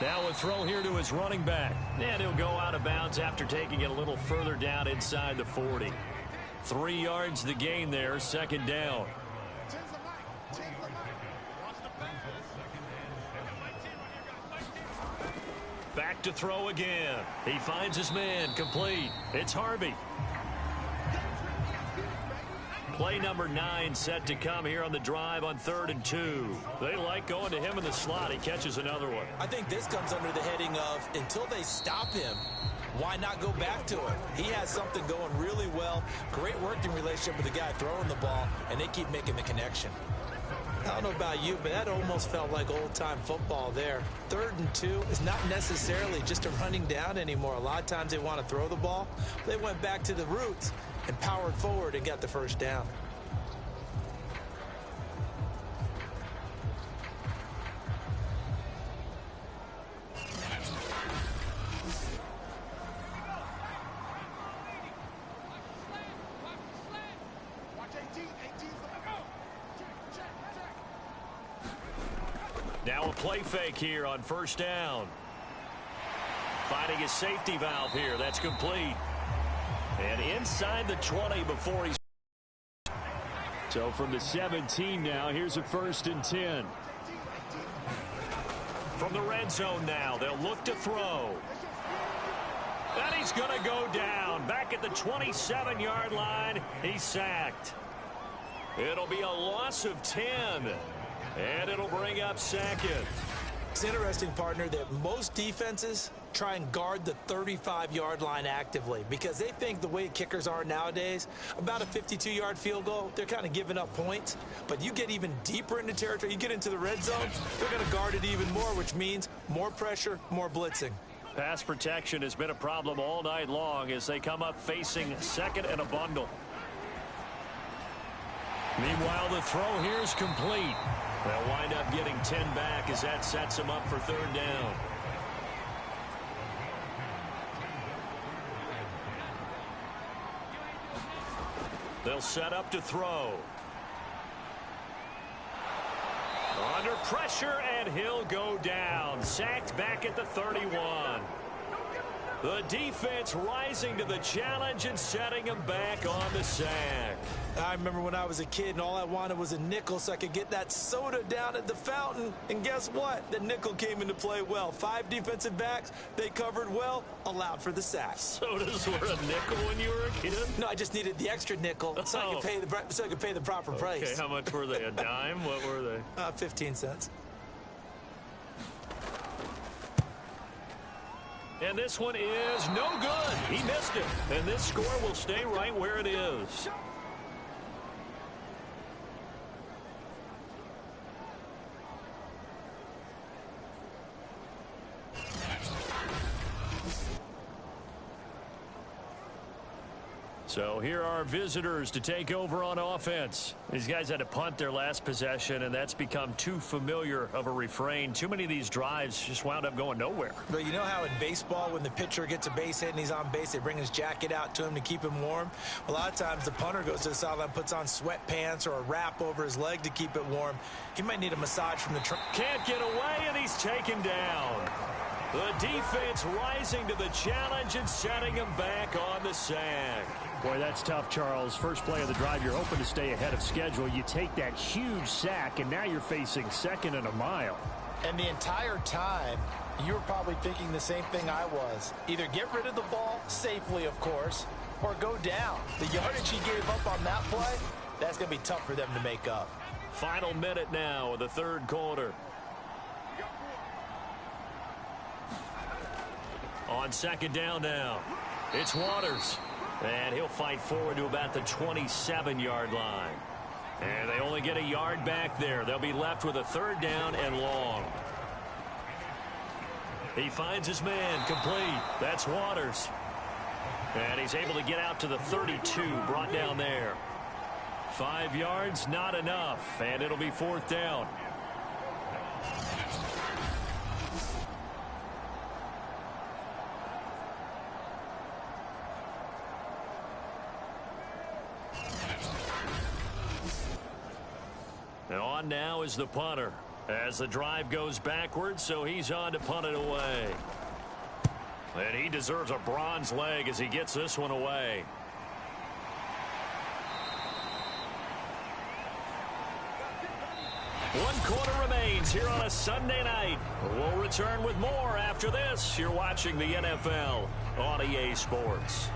Now a throw here to his running back. And he'll go out of bounds after taking it a little further down inside the 40. 3 yards the gain there, 2nd down. Back to throw again. He finds his man, complete. It's Harvey. Play number 9 set to come here on the drive on 3rd and 2. They like going to him in the slot. He catches another one. I think this comes under the heading of until they stop him, why not go back to him? He has something going really well. Great working relationship with the guy throwing the ball, and they keep making the connection. I don't know about you, but that almost felt like old-time football there. 3rd and 2 is not necessarily just a running down anymore. A lot of times they want to throw the ball. They went back to the roots and powered forward and got the first down. Now a play fake here on 1st down. Finding his safety valve here. That's complete. And inside the 20 before he's... So from the 17 now, here's a 1st and 10. From the red zone now, they'll look to throw. And he's going to go down. Back at the 27-yard line, he's sacked. It'll be a loss of 10. And it'll bring up 2nd. It's interesting, partner, that most defenses try and guard the 35-yard line actively because they think the way kickers are nowadays, about a 52-yard field goal, they're kind of giving up points. But you get even deeper into territory, you get into the red zone, they're going to guard it even more, which means more pressure, more blitzing. Pass protection has been a problem all night long as they come up facing 2nd and a bundle. Meanwhile, the throw here is complete. They'll wind up getting 10 back as that sets them up for 3rd down. They'll set up to throw. Under pressure, and he'll go down. Sacked back at the 31. The defense rising to the challenge and setting him back on the sack. I remember when I was a kid and all I wanted was a nickel so I could get that soda down at the fountain. And guess what? The nickel came into play well. 5 defensive backs, they covered well, allowed for the sack. Sodas were a nickel when you were a kid? No, I just needed the extra nickel so I could pay the proper price. Okay, how much were they? A dime? What were they? 15 cents. And this one is no good. He missed it. And this score will stay right where it is. So here are visitors to take over on offense. These guys had to punt their last possession, and that's become too familiar of a refrain. Too many of these drives just wound up going nowhere. But you know how in baseball, when the pitcher gets a base hit and he's on base, they bring his jacket out to him to keep him warm? A lot of times the punter goes to the sideline, puts on sweatpants or a wrap over his leg to keep it warm. He might need a massage from the Can't get away, and he's taken down. The defense rising to the challenge and setting him back on the sack. Boy, that's tough, Charles. First play of the drive, you're hoping to stay ahead of schedule. You take that huge sack, and now you're facing 2nd and a mile. And the entire time, you were probably thinking the same thing I was. Either get rid of the ball, safely, of course, or go down. The yardage he gave up on that play, that's going to be tough for them to make up. Final minute now of the 3rd quarter. On 2nd down now, it's Waters. And he'll fight forward to about the 27-yard line. And they only get a yard back there. They'll be left with a 3rd down and long. He finds his man, complete. That's Waters. And he's able to get out to the 32, brought down there. 5 yards, not enough. And it'll be 4th down. On now is the punter as the drive goes backwards, so he's on to punt it away. And he deserves a bronze leg as he gets this one away. One quarter remains here on a Sunday night. We'll return with more after this. You're watching the NFL on EA Sports.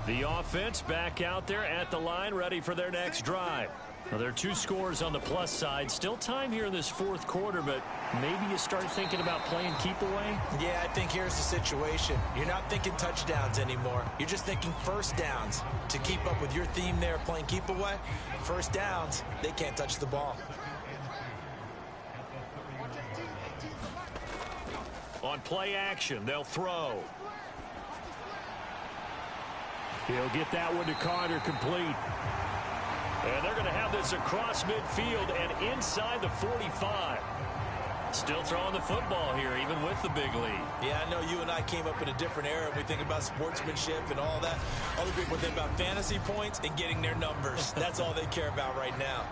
The offense back out there at the line, ready for their next drive. Well, there are 2 scores on the plus side. Still time here in this fourth quarter, but maybe you start thinking about playing keep away? Yeah, I think here's the situation. You're not thinking touchdowns anymore. You're just thinking first downs. To keep up with your theme there, playing keep away, first downs, they can't touch the ball. On play action, they'll throw. He'll get that one to Carter, complete. And they're going to have this across midfield and inside the 45. Still throwing the football here, even with the big lead. Yeah, I know you and I came up in a different era. We think about sportsmanship and all that. Other people think about fantasy points and getting their numbers. That's all they care about right now.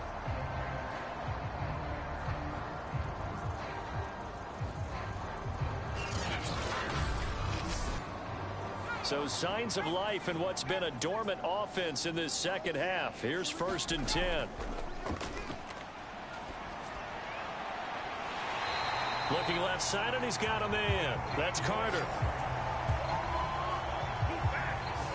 So signs of life in what's been a dormant offense in this second half. Here's 1st and 10. Looking left side, and he's got a man. That's Carter.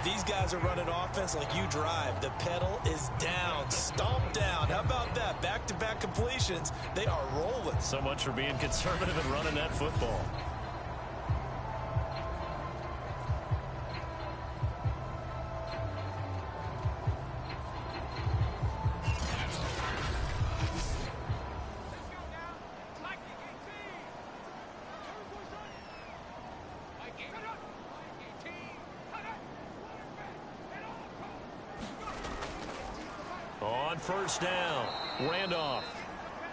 These guys are running offense like you drive. The pedal is down, stomp down. How about that? Back-to-back completions. They are rolling. So much for being conservative and running that football. On 1st down, Randolph.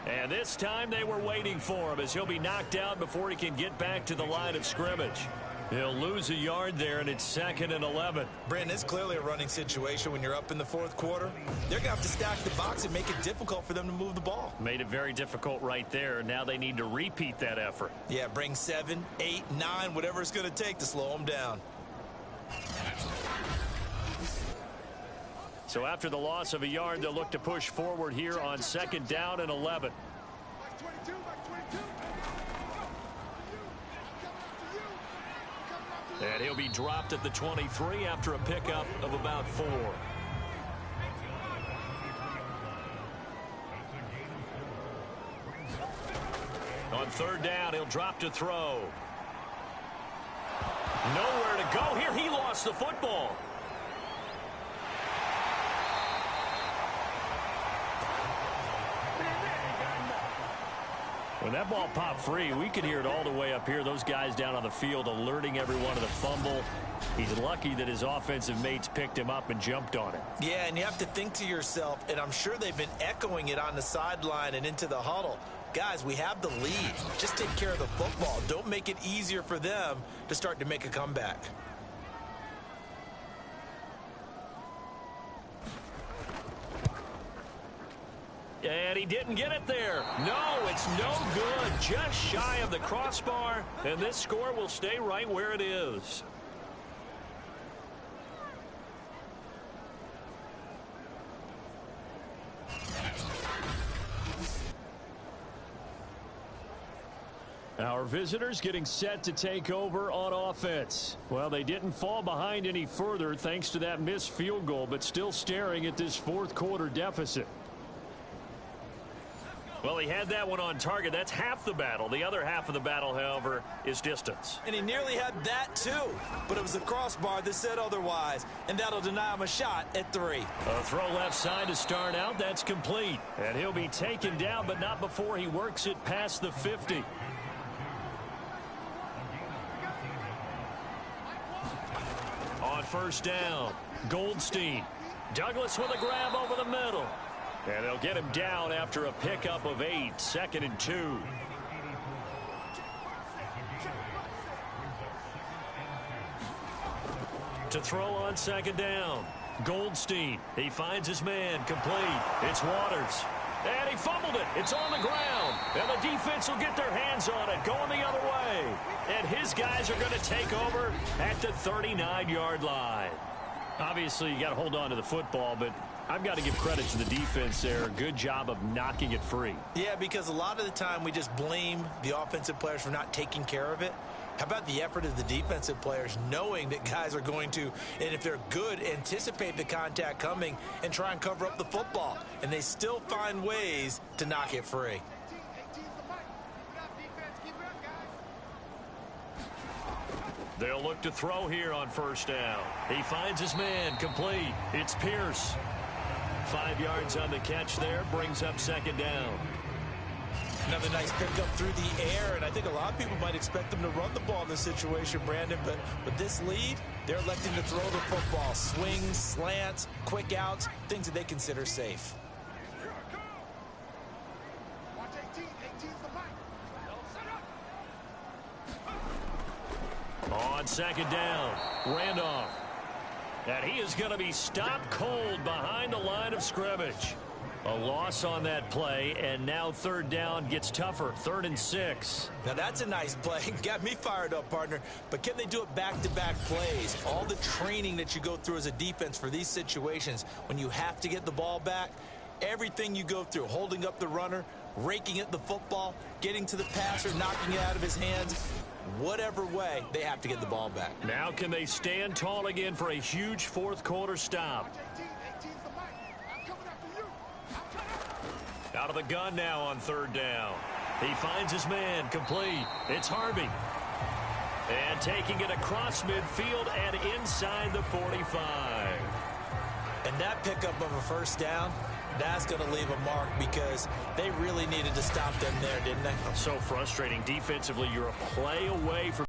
And this time they were waiting for him as he'll be knocked out before he can get back to the line of scrimmage. He'll lose a yard there, and it's 2nd and 11. Brandon, it's clearly a running situation when you're up in the fourth quarter. They're going to have to stack the box and make it difficult for them to move the ball. Made it very difficult right there. Now they need to repeat that effort. Yeah, bring 7, 8, 9, whatever it's going to take to slow them down. So after the loss of a yard, they'll look to push forward here on 2nd down and 11. And he'll be dropped at the 23 after a pickup of about 4. On 3rd down, he'll drop to throw. Nowhere to go here. He lost the football. When that ball popped free, we could hear it all the way up here. Those guys down on the field alerting everyone to the fumble. He's lucky that his offensive mates picked him up and jumped on it. Yeah, and you have to think to yourself, and I'm sure they've been echoing it on the sideline and into the huddle. Guys, we have the lead. Just take care of the football. Don't make it easier for them to start to make a comeback. And he didn't get it there. No, it's no good. Just shy of the crossbar. And this score will stay right where it is. Our visitors getting set to take over on offense. Well, they didn't fall behind any further thanks to that missed field goal, but still staring at this fourth quarter deficit. Well, he had that one on target. That's half the battle. The other half of the battle, however, is distance. And he nearly had that, too. But it was a crossbar that said otherwise. And that'll deny him a shot at 3. A throw left side to start out. That's complete. And he'll be taken down, but not before he works it past the 50. On 1st down, Goldstein. Douglas with a grab over the middle. And they'll get him down after a pickup of 8, 2nd and 2. To throw on 2nd down, Goldstein. He finds his man, complete. It's Waters. And he fumbled it. It's on the ground. And the defense will get their hands on it, going the other way. And his guys are going to take over at the 39-yard line. Obviously, you got to hold on to the football, but I've got to give credit to the defense there. Good job of knocking it free. Yeah, because a lot of the time we just blame the offensive players for not taking care of it. How about the effort of the defensive players knowing that guys are going to, and if they're good, anticipate the contact coming and try and cover up the football. And they still find ways to knock it free. They'll look to throw here on first down. He finds his man, complete. It's Pierce. 5 yards on the catch there, brings up second down. Another nice pickup through the air, and I think a lot of people might expect them to run the ball in this situation, Brandon, but with this lead, they're electing to throw the football. Swings, slants, quick outs, things that they consider safe. On second down, Randolph. And he is going to be stopped cold behind the line of scrimmage. A loss on that play, and now third down gets tougher. 3rd and 6. Now that's a nice play. Got me fired up, partner. But can they do it back-to-back plays? All the training that you go through as a defense for these situations, when you have to get the ball back, everything you go through, holding up the runner, raking at the football, getting to the passer, knocking it out of his hands, whatever way, they have to get the ball back. Now can they stand tall again for a huge fourth quarter stop? Out of the gun now on third down. He finds his man, complete. It's Harvey. And taking it across midfield and inside the 45. And that pickup of a first down, that's going to leave a mark because they really needed to stop them there, didn't they? So frustrating. Defensively, you're a play away from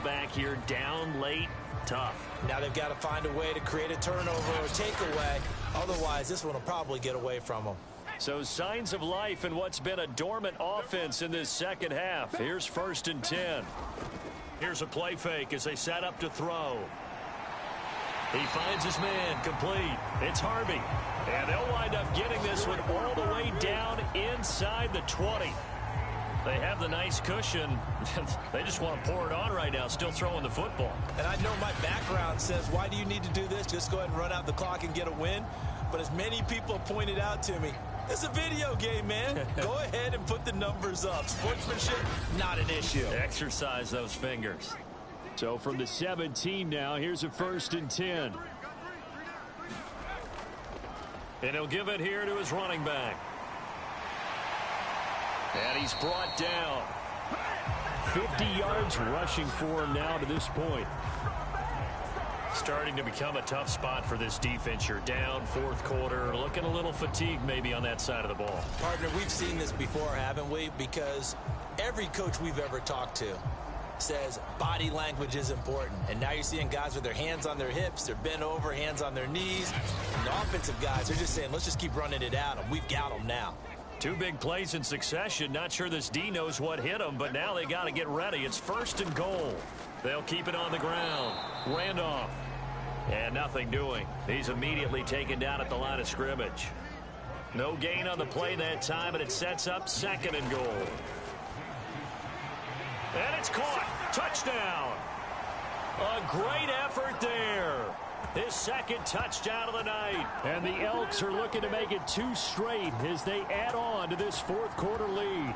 back here, down late, tough. Now they've got to find a way to create a turnover or takeaway. Otherwise, this one will probably get away from them. So signs of life in what's been a dormant offense in this second half. Here's 1st and 10. Here's a play fake as they set up to throw. He finds his man, complete. It's Harvey. And they'll wind up getting this one all the way down inside the 20. They have the nice cushion. They just want to pour it on right now, still throwing the football. And I know my background says, why do you need to do this? Just go ahead and run out the clock and get a win. But as many people have pointed out to me, it's a video game, man. Go ahead and put the numbers up. Sportsmanship, not an issue. Exercise those fingers. So from the 17 now, here's a 1st and 10. And he'll give it here to his running back. And he's brought down. 50 yards rushing for him now to this point. Starting to become a tough spot for this defense. You're down fourth quarter, looking a little fatigued maybe on that side of the ball. Partner, we've seen this before, haven't we? Because every coach we've ever talked to says body language is important. And now you're seeing guys with their hands on their hips, they're bent over, hands on their knees. And the offensive guys are just saying, let's just keep running it at them. We've got them now. 2 big plays in succession. Not sure this D knows what hit them, but now they got to get ready. It's 1st and goal. They'll keep it on the ground. Randolph. And nothing doing. He's immediately taken down at the line of scrimmage. No gain on the play that time, and it sets up 2nd and goal. And it's caught. Touchdown. A great effort there. His 2nd touchdown of the night. And the Elks are looking to make it 2 straight as they add on to this fourth quarter lead.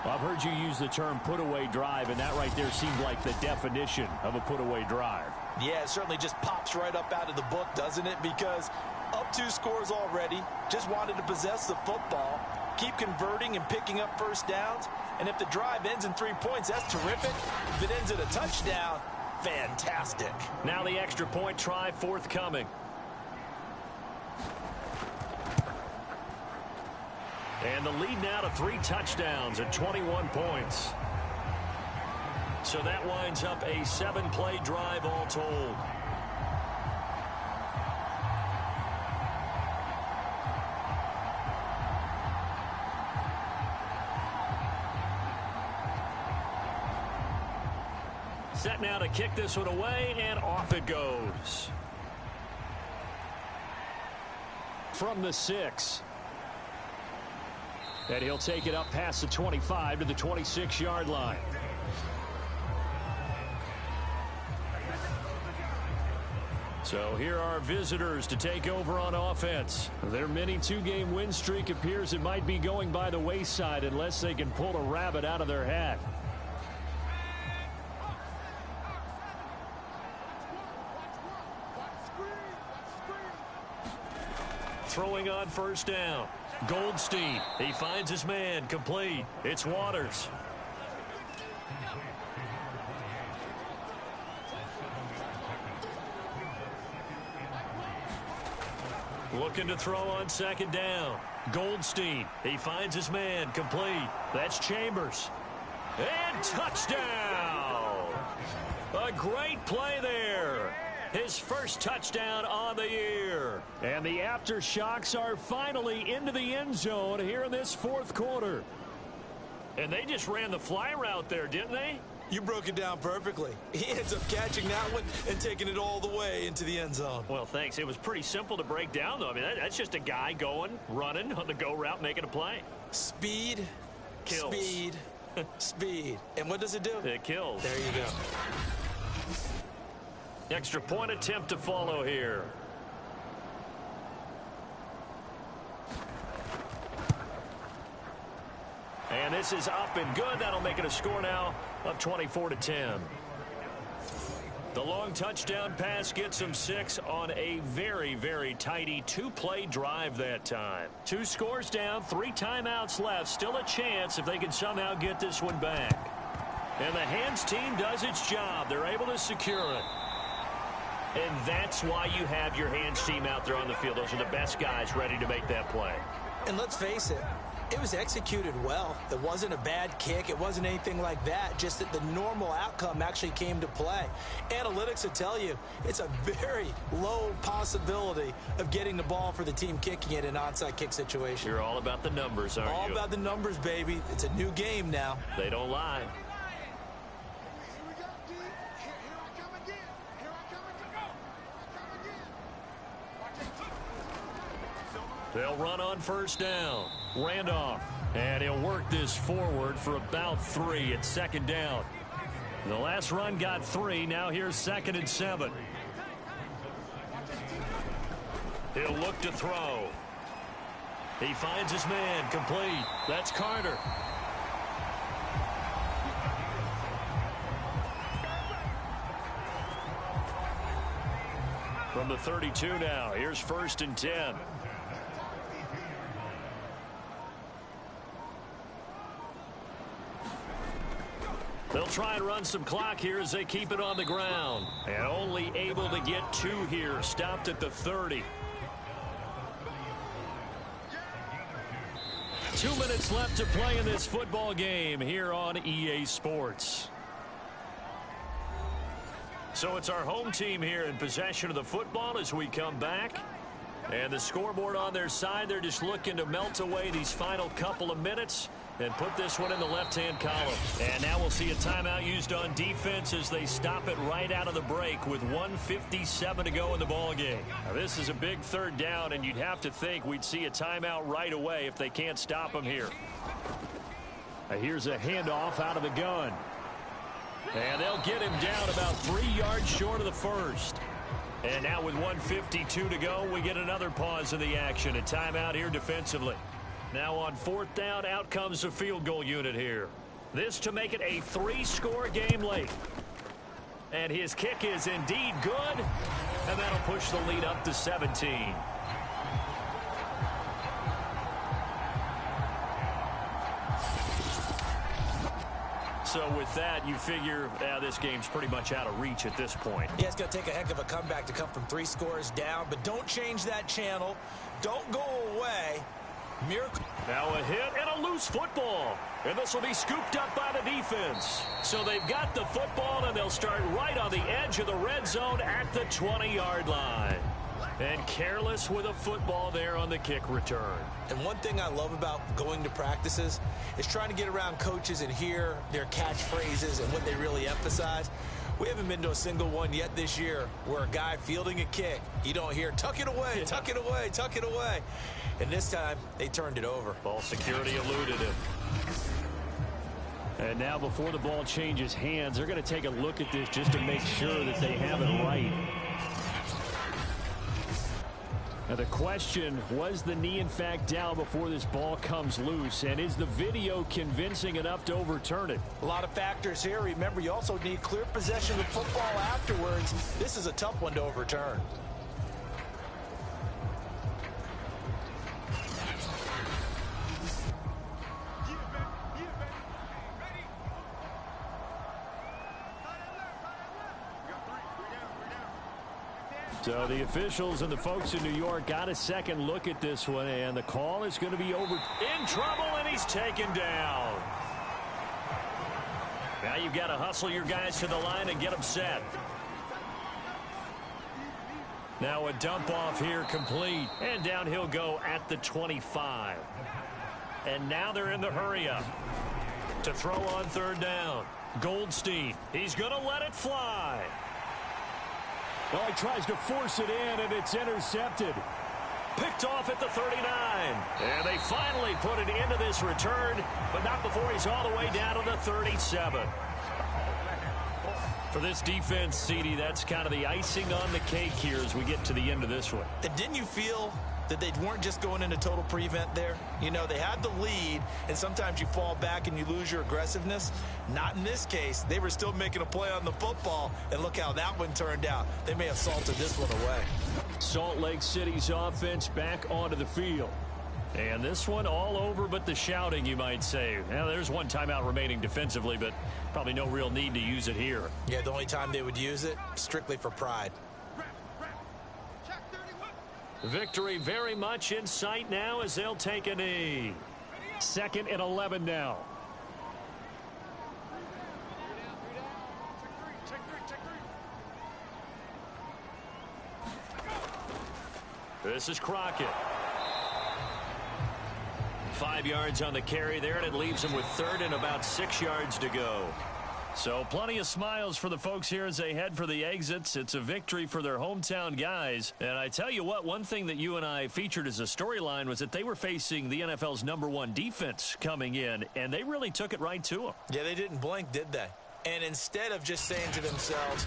I've heard you use the term put-away drive, and that right there seemed like the definition of a put-away drive. Yeah, it certainly just pops right up out of the book, doesn't it? Because up 2 scores already, just wanted to possess the football, keep converting and picking up first downs, and if the drive ends in 3 points, that's terrific. If it ends in a touchdown, fantastic. Now the extra point try forthcoming. And the lead now to 3 touchdowns at 21 points. So that winds up a 7-play drive all told. Set now to kick this one away, and off it goes. From the 6. And he'll take it up past the 25 to the 26-yard line. So here are our visitors to take over on offense. Their mini two-game win streak appears it might be going by the wayside unless they can pull a rabbit out of their hat. Throwing on first down. Goldstein. He finds his man. Complete. It's Waters. Looking to throw on second down. Goldstein. He finds his man. Complete. That's Chambers. And touchdown! A great play there. His first touchdown on the year. And the aftershocks are finally into the end zone here in this fourth quarter. And they just ran the fly route there, didn't they? You broke it down perfectly. He ends up catching that one and taking it all the way into the end zone. Well, thanks. It was pretty simple to break down, though. I mean, that's just a guy going, running on the go route, making a play. Speed, kills. Speed, speed. And what does it do? It kills. There you go. Extra point attempt to follow here. And this is up and good. That'll make it a score now of 24-10. The long touchdown pass gets them 6 on a very, very tidy two-play drive that time. 2 scores down, 3 timeouts left. Still a chance if they can somehow get this one back. And the hands team does its job. They're able to secure it. And that's why you have your hands team out there on the field. Those are the best guys ready to make that play. And let's face it, it was executed well. It wasn't a bad kick. It wasn't anything like that. Just that the normal outcome actually came to play. Analytics will tell you it's a very low possibility of getting the ball for the team kicking it in an onside kick situation. You're all about the numbers, aren't you? All about the numbers, baby. It's a new game now. They don't lie. They'll run on first down. Randolph. And he'll work this forward for about 3 at second down. The last run got 3. Now here's 2nd and 7. He'll look to throw. He finds his man. Complete. That's Carter. From the 32 now. Here's 1st and 10. They'll try and run some clock here as they keep it on the ground. And only able to get 2 here. Stopped at the 30. 2 minutes left to play in this football game here on EA Sports. So it's our home team here in possession of the football as we come back. And the scoreboard on their side, they're just looking to melt away these final couple of minutes and put this one in the left-hand column. And now we'll see a timeout used on defense as they stop it right out of the break with 1:57 to go in the ball game. Now, this is a big 3rd down, and you'd have to think we'd see a timeout right away if they can't stop them here. Now, here's a handoff out of the gun. And they'll get him down about 3 yards short of the first. And now with 1:52 to go, we get another pause in the action. A timeout here defensively. Now on 4th down, out comes the field goal unit here. This to make it a 3-score game late. And his kick is indeed good. And that'll push the lead up to 17. So with that, you figure this game's pretty much out of reach at this point. Yeah, it's going to take a heck of a comeback to come from 3 scores down, but don't change that channel. Don't go away. Miracle. Now a hit and a loose football. And this will be scooped up by the defense. So they've got the football, and they'll start right on the edge of the red zone at the 20-yard line. And careless with a football there on the kick return. And one thing I love about going to practices is trying to get around coaches and hear their catchphrases and what they really emphasize. We haven't been to a single one yet this year where a guy fielding a kick, you don't hear, tuck it away, tuck it away, tuck it away. And this time, they turned it over. Ball security eluded him. And now before the ball changes hands, they're going to take a look at this just to make sure that they have it right. Now the question, was the knee in fact down before this ball comes loose? And is the video convincing enough to overturn it? A lot of factors here. Remember, you also need clear possession of the football afterwards. This is a tough one to overturn. So the officials and the folks in New York got a second look at this one, and the call is going to be over. In trouble, and he's taken down. Now you've got to hustle your guys to the line and get them set. Now a dump off here complete. And down he'll go at the 25. And now they're in the hurry up to throw on third down. Goldstein, he's going to let it fly. Well, he tries to force it in, and it's intercepted. Picked off at the 39. And they finally put it into this return, but not before he's all the way down to the 37. For this defense, CD, that's kind of the icing on the cake here as we get to the end of this one. And didn't you feel that they weren't just going into total prevent there? You know, they had the lead, and sometimes you fall back and you lose your aggressiveness. Not in this case. They were still making a play on the football, and look how that one turned out. They may have salted this one away. Salt Lake City's offense back onto the field. And this one all over but the shouting, you might say. Now, there's one timeout remaining defensively, but probably no real need to use it here. Yeah, the only time they would use it, strictly for pride. Victory very much in sight now as they'll take a knee. 2nd and 11 now. This is Crockett. 5 yards on the carry there, and it leaves him with 3rd and about 6 yards to go. So plenty of smiles for the folks here as they head for the exits. It's a victory for their hometown guys. And I tell you what, one thing that you and I featured as a storyline was that they were facing the NFL's #1 defense coming in, and they really took it right to them. Yeah, they didn't blink, did they? And instead of just saying to themselves,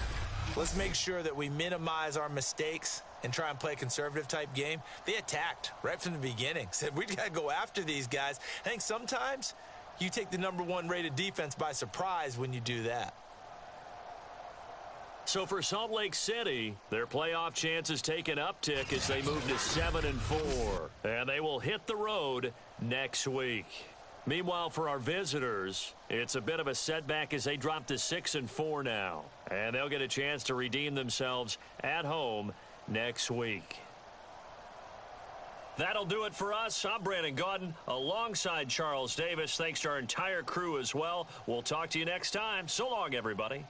let's make sure that we minimize our mistakes and try and play a conservative type game, they attacked right from the beginning. Said, we got to go after these guys. I think sometimes you take the #1 rated defense by surprise when you do that. So for Salt Lake City, their playoff chances take an uptick as they move to 7-4. And they will hit the road next week. Meanwhile, for our visitors, it's a bit of a setback as they drop to 6-4 now. And they'll get a chance to redeem themselves at home next week. That'll do it for us. I'm Brandon Gaudin alongside Charles Davis. Thanks to our entire crew as well. We'll talk to you next time. So long, everybody.